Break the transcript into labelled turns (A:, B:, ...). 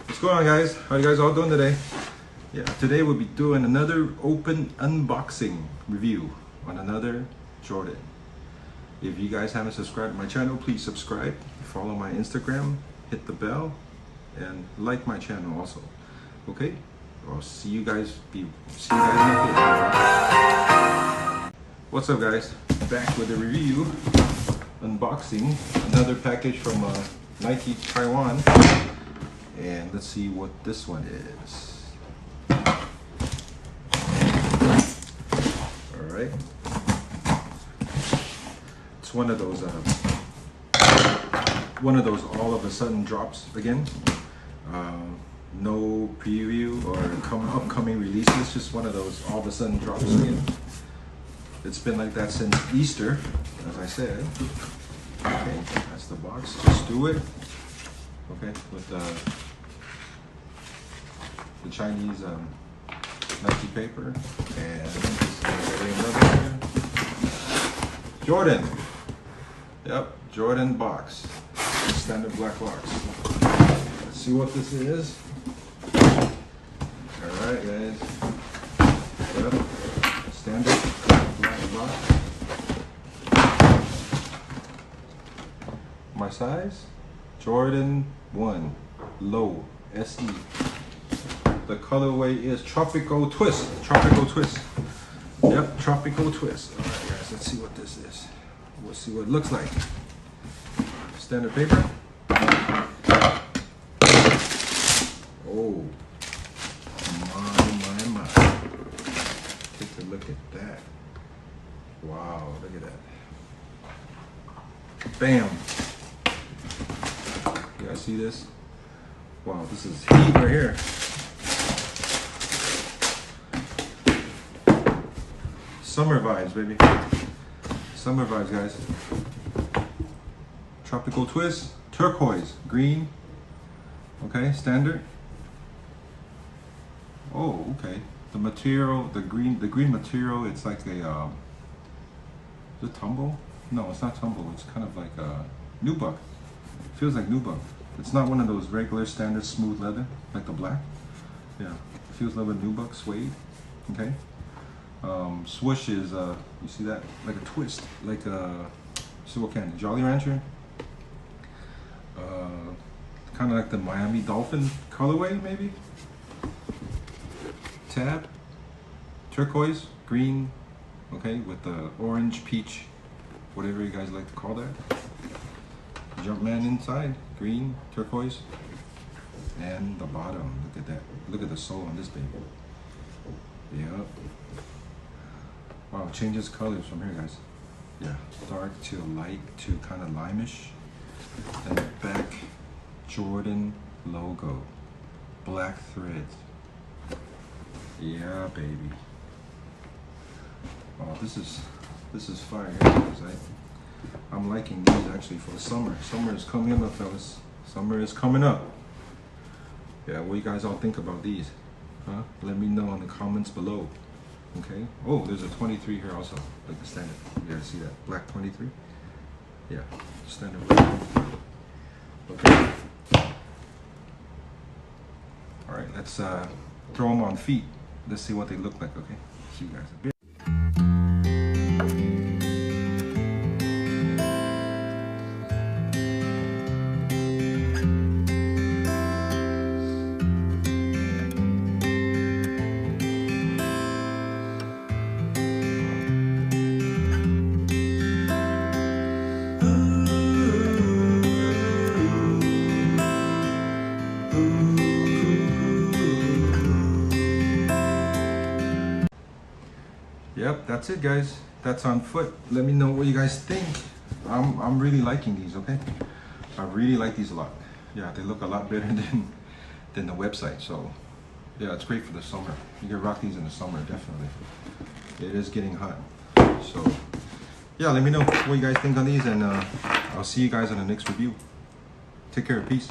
A: What's going on, guys? How you guys all doing today? Yeah, today we'll be doing another open unboxing review on another Jordan. If you guys haven't subscribed to my channel, please subscribe, follow my Instagram, hit the bell, and like my channel also. Okay? I'll see you guys in the video. What's up, guys? Back with a review, unboxing another package from Nike Taiwan. And let's see what this one is. All right. It's one of those all of a sudden drops again. No preview or upcoming releases, just one of those all of a sudden drops again. It's been like that since Easter, as I said. Okay, that's the box. Just do it. Okay, with the Chinese Nike paper, and another Jordan. Yep, Jordan box, standard black box. Let's see what this is. All right, guys. Yep, standard black box. My size, Jordan 1 Low SE. The colorway is Tropical Twist. Tropical Twist. Yep, Tropical Twist. All right, guys, let's see what this is. We'll see what it looks like. Standard paper. Oh, my. Take a look at that. Wow, look at that. Bam. You guys see this? Wow, this is heat right here. Summer vibes, baby. Summer vibes, guys. Tropical Twist, turquoise, green. Okay, standard. Oh, okay. The material, the green material. It's like a. Is it tumble? No, it's not tumble. It's kind of like a nubuck. It feels like nubuck. It's not one of those regular standard smooth leather like the black. Yeah, it feels a little bit nubuck suede. Okay. Swoosh is, you see that? Like a twist, like a, see what kind? Jolly Rancher? Kind of like the Miami Dolphin colorway, maybe? Tab, turquoise, green, okay, with the orange, peach, whatever you guys like to call that. Jumpman inside, green, turquoise, and the bottom, look at that. Look at the sole on this baby. Yep. Wow, changes colors from here, guys. Yeah, dark to light to kind of limeish. And the back, Jordan logo, black threads. Yeah, baby. Oh, this is fire, guys. I'm liking these actually for the summer. Summer is coming up, fellas. Summer is coming up. Yeah, what do you guys all think about these? Huh? Let me know in the comments below. Okay. Oh, there's a 23 here also, like the standard. You guys see that? Black 23? Yeah, standard black 23. Okay. All right, let's throw them on feet. Let's see what they look like, okay? See you guys a bit. Yep, that's it, guys. That's on foot. Let me know what you guys think. I'm really liking these, okay? I really like these a lot. Yeah, they look a lot better than the website. So yeah, it's great for the summer. You can rock these in the summer, definitely. It is getting hot. So yeah, let me know what you guys think on these, and I'll see you guys on the next review. Take care, peace.